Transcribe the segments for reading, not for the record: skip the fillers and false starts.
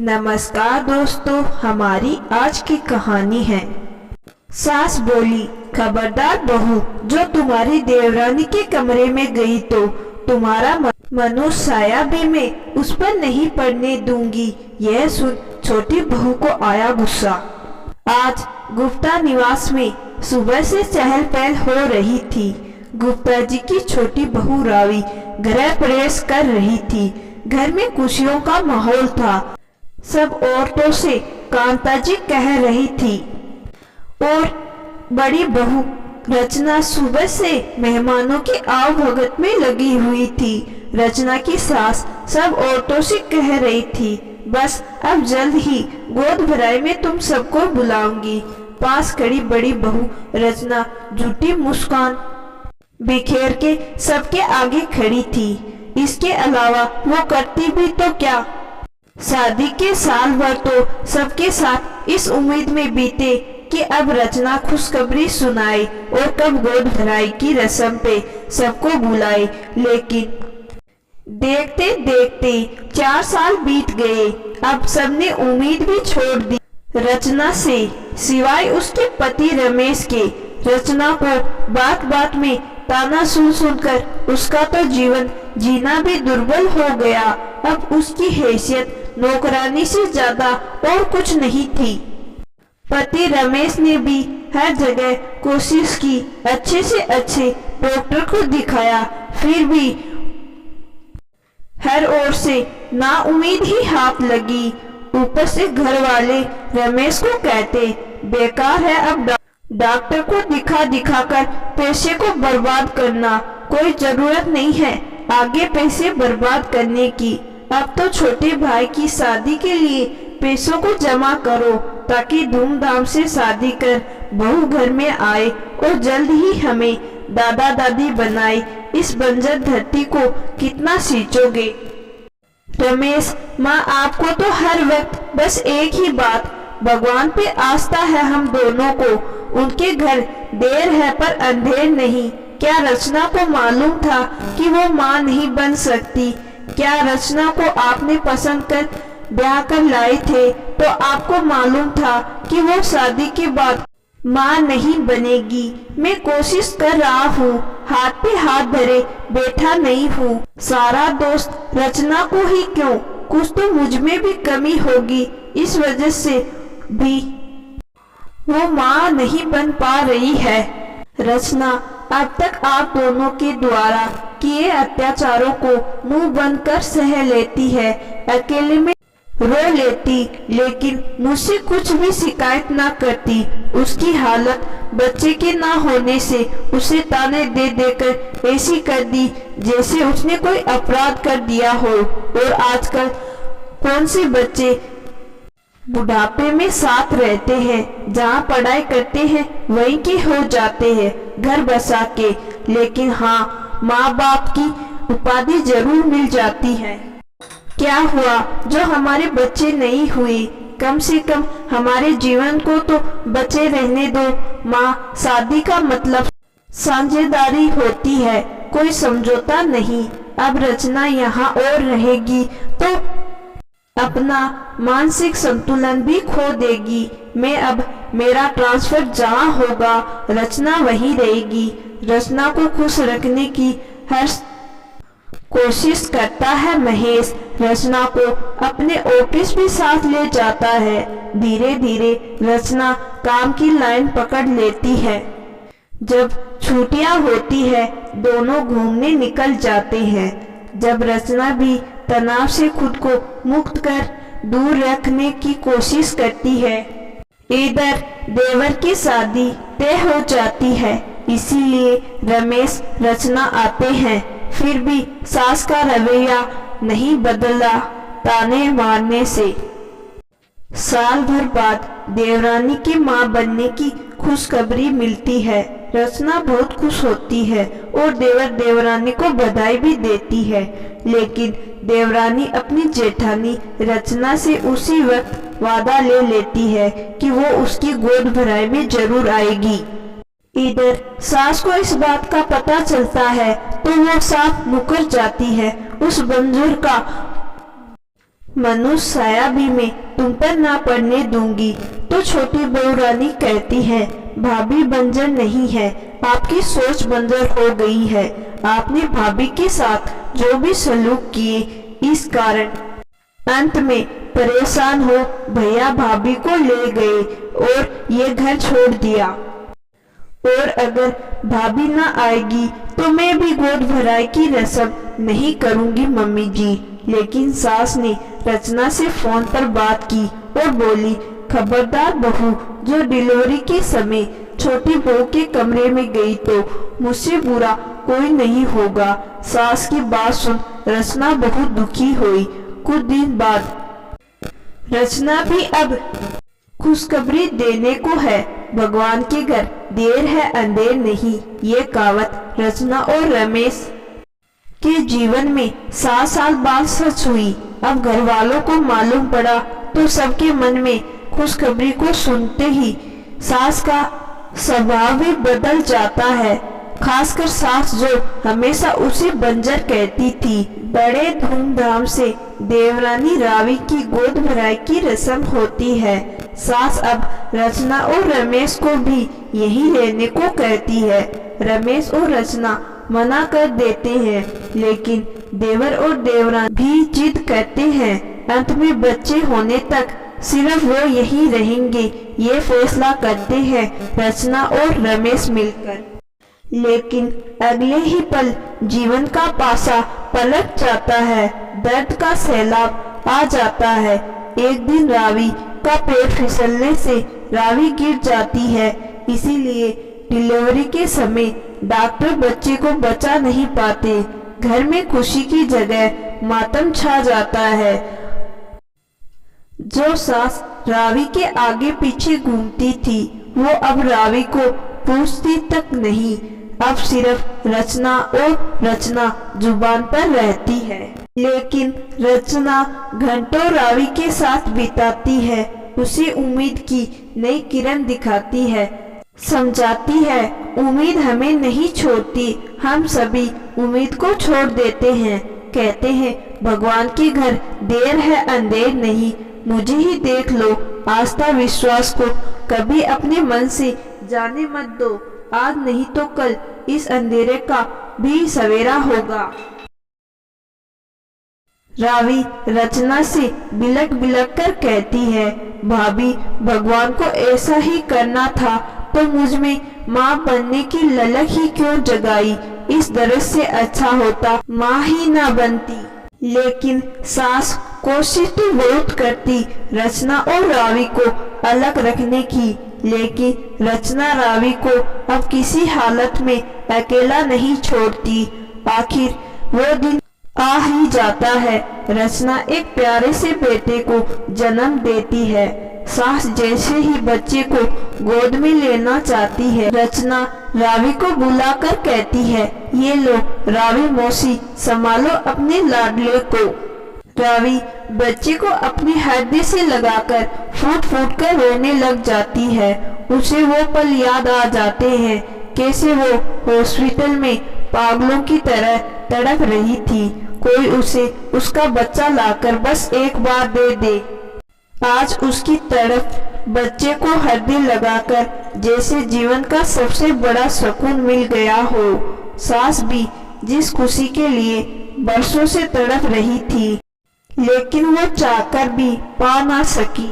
नमस्कार दोस्तों, हमारी आज की कहानी है। सास बोली, खबरदार बहू, जो तुम्हारी देवरानी के कमरे में गई तो तुम्हारा मनुष्य साया भी मैं उस पर नहीं पड़ने दूंगी। यह सुन छोटी बहू को आया गुस्सा। आज गुप्ता निवास में सुबह से चहल पहल हो रही थी। गुप्ता जी की छोटी बहू रावी गृह प्रवेश कर रही थी। घर में खुशियों का माहौल था। सब औरतों से कांता जी कह रही थी और बड़ी बहू रचना सुबह से मेहमानों की आवभगत में लगी हुई थी। रचना की सास सब औरतों से कह रही थी, बस अब जल्द ही गोद भराई में तुम सबको बुलाऊंगी। पास खड़ी बड़ी बहू रचना झूठी मुस्कान बिखेर के सबके आगे खड़ी थी। इसके अलावा वो करती भी तो क्या। शादी के साल भर तो सबके साथ इस उम्मीद में बीते कि अब रचना खुशखबरी सुनाए और कब गोद भराई की रस्म पे सबको बुलाए। लेकिन देखते देखते 4 साल बीत गए। अब सबने उम्मीद भी छोड़ दी रचना से, सिवाय उसके पति रमेश के। रचना को बात बात में ताना सुन सुनकर उसका तो जीवन जीना भी दुर्बल हो गया। अब उसकी हैसियत नौकरानी से ज्यादा और कुछ नहीं थी। पति रमेश ने भी हर जगह कोशिश की, अच्छे से अच्छे डॉक्टर को दिखाया, फिर भी हर ओर से नाउम्मीद ही हाथ लगी। ऊपर से घर वाले रमेश को कहते, बेकार है अब डॉक्टर को दिखा दिखा कर पैसे को बर्बाद करना, कोई जरूरत नहीं है आगे पैसे बर्बाद करने की। अब तो छोटे भाई की शादी के लिए पैसों को जमा करो ताकि धूमधाम से शादी कर बहू घर में आए और जल्द ही हमें दादा दादी बनाए। इस बंजर धरती को कितना सींचोगे। रमेश, माँ आपको तो हर वक्त बस एक ही बात, भगवान पे आस्था है हम दोनों को। उनके घर देर है पर अंधेर नहीं। क्या रचना को मालूम था कि वो माँ नहीं बन सकती? क्या रचना को आपने पसंद कर ब्याह कर लाए थे तो आपको मालूम था कि वो शादी के बाद माँ नहीं बनेगी? मैं कोशिश कर रहा हूँ, हाथ पे हाथ धरे बैठा नहीं हूँ। सारा दोस्त रचना को ही क्यों, कुछ तो मुझ में भी कमी होगी। इस वजह से भी वो माँ नहीं बन पा रही है। रचना अब तक आप दोनों के द्वारा किए अत्याचारों को मुंह बंद कर सह लेती है, अकेले में रो लेती, लेकिन मुझसे कुछ भी शिकायत ना करती। उसकी हालत बच्चे के ना होने से उसे ताने दे देकर ऐसी कर दी जैसे उसने कोई अपराध कर दिया हो। और आजकल कौन से बच्चे बुढ़ापे में साथ रहते हैं, जहाँ पढ़ाई करते हैं वहीं के हो जाते हैं घर बसा के। लेकिन हाँ, माँ बाप की उपाधि जरूर मिल जाती है। क्या हुआ जो हमारे बच्चे नहीं हुए? कम से कम हमारे जीवन को तो बचे रहने दो। माँ, शादी का मतलब साझेदारी होती है, कोई समझौता नहीं। अब रचना यहाँ और रहेगी तो अपना मानसिक संतुलन भी खो देगी। मैं अब मेरा ट्रांसफर जहाँ होगा रचना वहीं रहेगी। रचना को खुश रखने की हर कोशिश करता है महेश। रचना को अपने ऑफिस भी साथ ले जाता है। धीरे धीरे रचना काम की लाइन पकड़ लेती है। जब छुट्टियां होती है दोनों घूमने निकल जाते हैं। जब रचना भी तनाव से खुद को मुक्त कर दूर रखने की कोशिश करती है, इधर देवर की शादी तय हो जाती है। इसीलिए रमेश रचना आते हैं, फिर भी सास का रवैया नहीं बदला ताने मारने से। साल भर बाद देवरानी की मां बनने की खुशखबरी मिलती है। रचना बहुत खुश होती है और देवर देवरानी को बधाई भी देती है। लेकिन देवरानी अपनी जेठानी रचना से उसी वक्त वादा ले लेती है कि वो उसकी गोद भराई में जरूर आएगी। इधर सास को इस बात का पता चलता है तो वो साफ मुकर जाती है। उस बंजर का मनुष्य साया भी मैं तुम पर ना पड़ने दूंगी। तो छोटी बहू रानी कहती है, भाभी बंजर नहीं है, आपकी सोच बंजर हो गई है। आपने भाभी के साथ जो भी सलूक किए, इस कारण अंत में परेशान हो भैया भाभी को ले गए और ये घर छोड़ दिया। और अगर भाभी ना आएगी तो मैं भी गोद भराई की रस्म नहीं करूंगी मम्मी जी। लेकिन सास ने रचना से फोन पर बात की और बोली, खबरदार बहू, जो डिलीवरी के समय छोटी बहू के कमरे में गई तो मुझसे बुरा कोई नहीं होगा। सास की बात सुन रचना बहुत दुखी हुई। कुछ दिन बाद रचना भी अब खुशखबरी देने को है। भगवान के घर देर है अंधेर नहीं, ये कहावत रचना और रमेश के जीवन में 7 साल बाद सच हुई। अब घर वालों को मालूम पड़ा तो सबके मन में खुशखबरी को सुनते ही सास का स्वभाव भी बदल जाता है। खासकर सास जो हमेशा उसे बंजर कहती थी। बड़े धूमधाम से देवरानी रावी की गोद भराई की रस्म होती है। सास अब रचना और रमेश को भी यहीं रहने को कहती है। रमेश और रचना मना कर देते हैं, लेकिन देवर और देवरानी भी जिद करते हैं। अंत में बच्चे होने तक सिर्फ वो यहीं रहेंगे, ये फैसला करते हैं रचना और रमेश मिलकर। लेकिन अगले ही पल जीवन का पासा पलट जाता है। दर्द का सैलाब आ जाता है। एक दिन रावी का पैर फिसलने से रावी गिर जाती है। इसीलिए डिलीवरी के समय डॉक्टर बच्चे को बचा नहीं पाते। घर में खुशी की जगह मातम छा जाता है। जो सास रावी के आगे पीछे घूमती थी, वो अब रावी को पूछती तक नहीं। अब सिर्फ रचना और रचना जुबान पर रहती है। लेकिन रचना घंटों रावी के साथ बिताती है। उसे उम्मीद की नई किरण दिखाती है, समझाती है उम्मीद हमें नहीं छोड़ती, हम सभी उम्मीद को छोड़ देते हैं। कहते हैं भगवान के घर देर है अंधेर नहीं, मुझे ही देख लो। आस्था विश्वास को कभी अपने मन से जाने मत दो। आज नहीं तो कल इस अंधेरे का भी सवेरा होगा। रावी रचना से बिलक बिलक कर कहती है, भाभी भगवान को ऐसा ही करना था तो मुझ में माँ बनने की ललक ही क्यों जगाई। इस दर्द से अच्छा होता माँ ही ना बनती। लेकिन सास कोशिश तो बहुत करती रचना और रावी को अलग रखने की, लेकिन रचना रावी को अब किसी हालत में अकेला नहीं छोड़ती। आखिर वो दिन आ ही जाता है। रचना एक प्यारे से बेटे को जन्म देती है। सास जैसे ही बच्चे को गोद में लेना चाहती है, रचना रावी को बुलाकर कहती है, ये लो रावी मौसी, संभालो अपने लाडले को। रावी बच्चे को अपने हृदय से लगाकर फूट फूट कर रोने लग जाती है। उसे वो पल याद आ जाते हैं, कैसे वो हॉस्पिटल में पागलों की तरह तड़प रही थी। कोई उसे उसका बच्चा लाकर बस एक बार दे दे। आज उसकी तड़प बच्चे को हृदय लगाकर जैसे जीवन का सबसे बड़ा सुकून मिल गया हो। सास भी जिस खुशी के लिए बरसों से तड़प रही थी, लेकिन वो चाहकर भी पा ना सकी,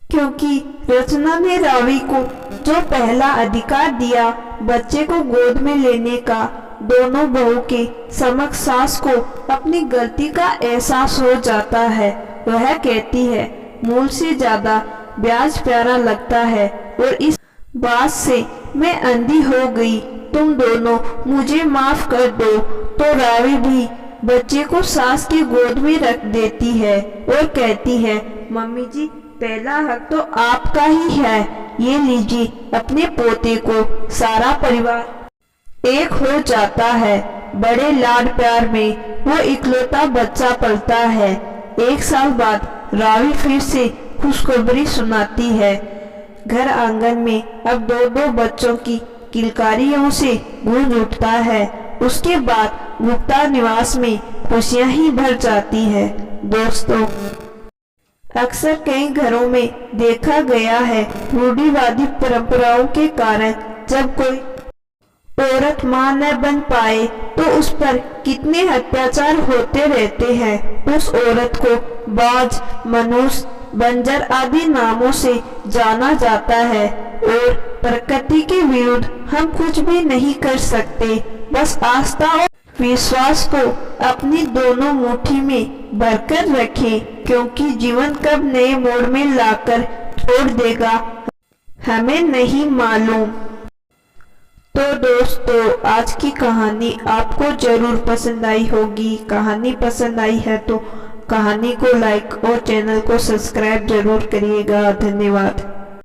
क्योंकि रचना ने रावी को जो पहला अधिकार दिया बच्चे को गोद में लेने का, दोनों बहू के समक्ष सास को अपनी गलती का एहसास हो जाता है। वह कहती है, मूल से ज्यादा ब्याज प्यारा लगता है और इस बात से मैं अंधी हो गई। तुम दोनों मुझे माफ कर दो। तो रावी भी बच्चे को सास की गोद में रख देती है और कहती है, मम्मी जी पहला हक तो आपका ही है, ये लीजिए अपने पोते को। सारा परिवार एक हो जाता है। बड़े लाड प्यार में वो इकलौता बच्चा पलता है। 1 साल बाद रावी फिर से खुशखबरी सुनाती है। घर आंगन में अब 2-2 बच्चों की किलकारियों से गूंज उठता है। उसके बाद गुप्ता निवास में खुशियां ही भर जाती है। दोस्तों, अक्सर कई घरों में देखा गया है, रूढ़िवादी परंपराओं के कारण जब कोई औरत मां न बन पाए तो उस पर कितने अत्याचार होते रहते हैं। उस औरत को बाज, मनुष्य, बंजर आदि नामों से जाना जाता है और प्रकृति के विरुद्ध हम कुछ भी नहीं कर सकते। बस आस्था और विश्वास को अपनी दोनों मुट्ठी में भरकर रखें, क्योंकि जीवन कब नए मोड़ में लाकर छोड़ देगा हमें नहीं मालूम। तो दोस्तों, आज की कहानी आपको जरूर पसंद आई होगी। कहानी पसंद आई है तो कहानी को लाइक और चैनल को सब्सक्राइब जरूर करिएगा। धन्यवाद।